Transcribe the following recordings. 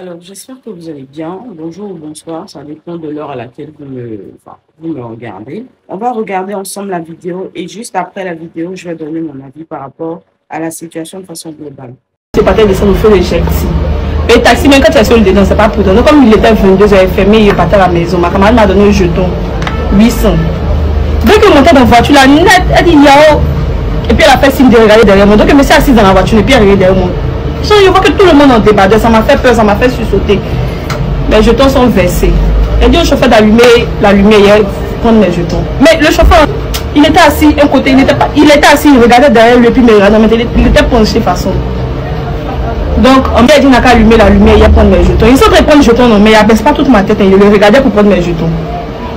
Alors, j'espère que vous allez bien. Bonjour ou bonsoir, ça dépend de l'heure à laquelle vous me regardez. On va regarder ensemble la vidéo et juste après la vidéo, je vais donner mon avis par rapport à la situation de façon globale. Je partais descendre au feu de Chelsea. Et taxi, même quand tu as sur le dedans, c'est pas prudent. Donc, comme il était 22h fermé, il est parti à la maison. Ma camarade m'a donné un jeton 800. Dès que je montais dans la voiture, la net, elle dit yao. Et puis elle a fait signe de regarder derrière moi. Donc, je me suis assise dans la voiture et puis elle regardait derrière moi. Je vois que tout le monde en débardait, ça m'a fait peur, ça m'a fait sursauter. Mes jetons sont versés. Elle dit au chauffeur d'allumer la lumière, prendre mes jetons. Mais le chauffeur, il était assis un côté, il était assis, il regardait derrière lui, puis il me regardait, il était penché de façon. Donc, on m'a dit n'a qu'à allumer la lumière, il a prendre mes jetons. Il s'est prendre les jetons, non, mais il n'abaisse pas toute ma tête, il le regardait pour prendre mes jetons.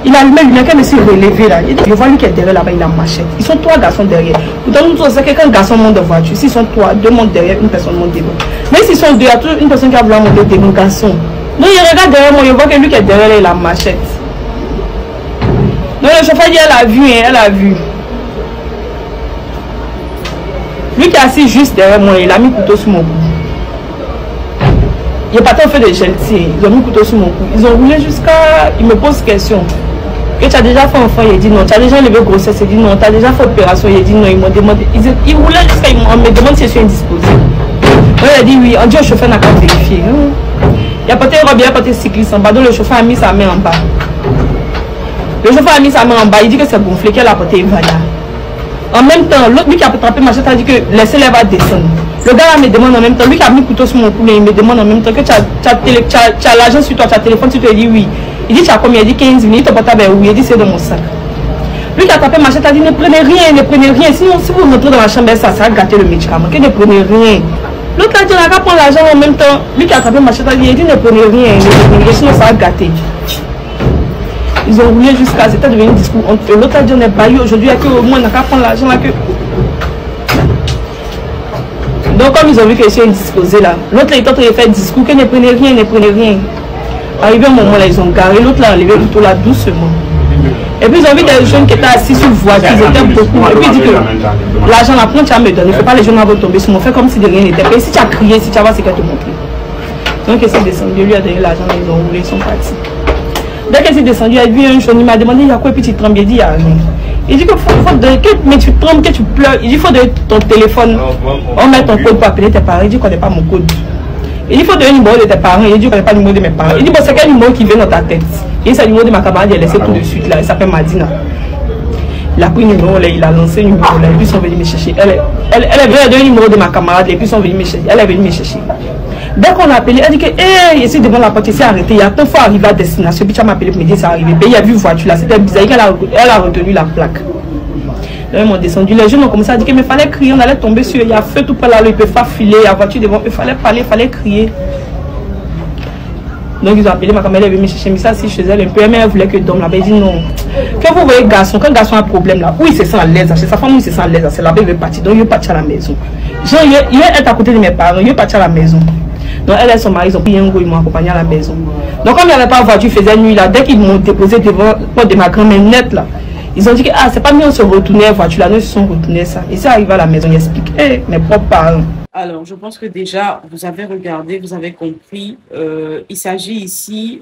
Il a allumé la lumière, quand je me suis relevé là, je vois lui qui est derrière là-bas, il a machette. Ils sont trois garçons derrière. Pourtant, nous, on sait que quand un garçon monte de voiture, s'ils sont trois, deux montent derrière, une personne monte devant. Mais s'ils sont deux, il y a toujours une personne qui a voulu monter devant, garçon. Donc, il regarde derrière moi, il voit que lui qui est derrière là, il a machette. Donc, le chauffeur dit, elle a vu, hein, elle a vu. Lui qui est assis juste derrière moi, il a mis le couteau sur mon cou. Il est parti au feu de Chelsea, ils ont mis le couteau sur mon cou. Ils ont roulé jusqu'à... Il me pose question. Que tu as déjà fait enfant, il dit non. Tu as déjà levé grossesse, il dit non. Tu as déjà fait opération, il dit non. Ils m'ont demandé. Ils roulaient jusqu'à... Ils me demandent si je suis indisposée. Moi, il a dit oui. On dit au chauffeur n'a qu'à vérifier. Il a porté une robe, il a porté cycliste en bas. Donc le chauffeur a mis sa main en bas. Le chauffeur a mis sa main en bas. Il dit que c'est gonflé, qu'elle a porté une valeur. En même temps, l'autre, lui qui a attrapé ma chatte, a dit que laissez-les va descendre. Le gars là me demande en même temps, lui qui a mis le couteau sur mon cou, il me demande en même temps que tu as l'argent sur toi, tu as le téléphone, tu te dis oui. Il dit tu as combien? Il dit 15 minutes, ton portable est où? Il dit c'est dans mon sac. Lui qui a attrapé ma chatte a dit ne prenez rien, ne prenez rien. Sinon, si vous rentrez dans la chambre, ça va gâter le médicament. Que ne prenez rien. L'autre a dit on a qu'à prendre l'argent en même temps. Lui qui a attrapé ma chatte a dit ne prenez rien, ne prenez rien, sinon ça va gâter. Ils ont roulé jusqu'à, c'était devenu un discours. L'autre a dit on est baillé aujourd'hui, il y a que au moins on n'a qu'à prendre l'argent là que. Donc comme ils ont vu que je suis indisposée là, l'autre est en train de faire discours que ne prenez rien, ne prenez rien. Arrivé un moment là, ils ont garé, l'autre là a enlevé le couteau là doucement. Et puis ils ont vu des jeunes qui étaient assis sur voiture, ils étaient beaucoup. Et puis ils disent que l'argent là, prends, tu vas me donner, il ne faut pas les jeunes vont tomber sur moi, fais comme si de rien n'était. Et si tu as crié, si tu vas voir, c'est qu'elle te montre. Donc ils sont descendus, lui a donné l'argent, ils ont roulé, ils sont partis. Dès qu'elle s'est descendue, elle a vu un jeune, il m'a demandé il y a quoi, et puis tu trembles, il dit il n'y a rien. Il dit que mais tu trembles, que tu pleures. Il dit il faut donner ton téléphone, on met ton code pour appeler tes parents. Il dit qu'on n'est pas mon code. Il dit il faut donner le numéro de tes parents. Il dit qu'on n'est pas le numéro de mes parents. Il dit bon, c'est quel numéro qui vient dans ta tête? Il dit c'est le numéro de ma camarade, il a laissé tout de suite là, il s'appelle Madina. Il a pris le numéro là, il a lancé le numéro là, et puis ils sont venus me chercher. Elle est venue donner le numéro de ma camarade, et puis ils sont venus me chercher. Elle est venue me chercher. Dès qu'on l'a appelé, elle dit que hey, ici devant la porte, il s'est arrêté. Il y a tant fois arrivé à destination, puis tu m'as appelé pour me dire c'est arrivé. Puis il a vu une voiture là, c'était bizarre, elle a retenu la plaque. Là, ils m'ont descendu. Les jeunes ont commencé à dire qu'il me fallait crier, on allait tomber sur. Il y a feu tout près là, ils ne peuvent pas filer, la voiture devant, il fallait parler, il fallait crier. Donc ils ont appelé ma camarade, elle est venue me chercher, mais ça si je faisais un peu, mais elle voulait que je dorme là-bas. Elle dit non. Quand vous voyez garçon, quand le garçon a un problème là, oui, il se sent à l'aise, c'est sa femme, il se sent à l'aise, c'est là-bas, il veut partir, donc il veut partir à la maison. Genre, il est à côté de mes parents, il veut partir à la maison. Donc elle et son mari, ils ont pris un go, ils m'ont accompagné à la maison. Donc comme il n'y avait pas de voiture, il faisait nuit là, dès qu'ils m'ont déposé devant la porte de ma grand-mère nette là, ils ont dit que ah, c'est pas mieux, on se retournait la voiture là, nous ils se sont retournés ça. Et c'est arrivé à la maison, ils expliquent, hey, mes propres parents. Alors, je pense que déjà, vous avez regardé, vous avez compris. Il s'agit ici,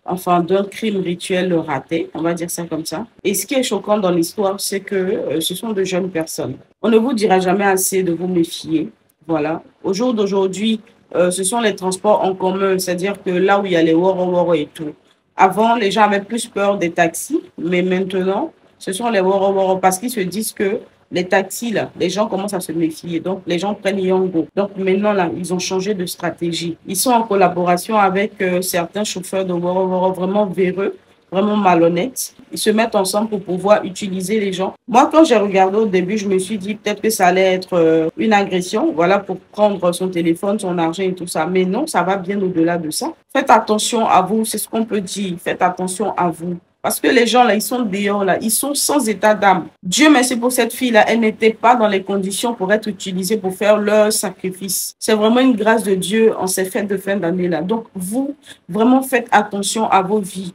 enfin, d'un crime rituel raté, on va dire ça comme ça. Et ce qui est choquant dans l'histoire, c'est que ce sont de jeunes personnes. On ne vous dira jamais assez de vous méfier. Voilà. Au jour d'aujourd'hui, ce sont les transports en commun, c'est-à-dire que là où il y a les woro et tout. Avant, les gens avaient plus peur des taxis, mais maintenant, ce sont les woro parce qu'ils se disent que les taxis, là, les gens commencent à se méfier. Donc, les gens prennent Yango. Donc, maintenant, là, ils ont changé de stratégie. Ils sont en collaboration avec certains chauffeurs de woro vraiment véreux, vraiment malhonnêtes. Ils se mettent ensemble pour pouvoir utiliser les gens. Moi, quand j'ai regardé au début, je me suis dit peut-être que ça allait être une agression, voilà, pour prendre son téléphone, son argent et tout ça. Mais non, ça va bien au-delà de ça. Faites attention à vous, c'est ce qu'on peut dire. Faites attention à vous. Parce que les gens là, ils sont dehors là, ils sont sans état d'âme. Dieu merci pour cette fille là, elle n'était pas dans les conditions pour être utilisée pour faire leur sacrifice. C'est vraiment une grâce de Dieu en ces fêtes de fin d'année là. Donc vous, vraiment faites attention à vos vies.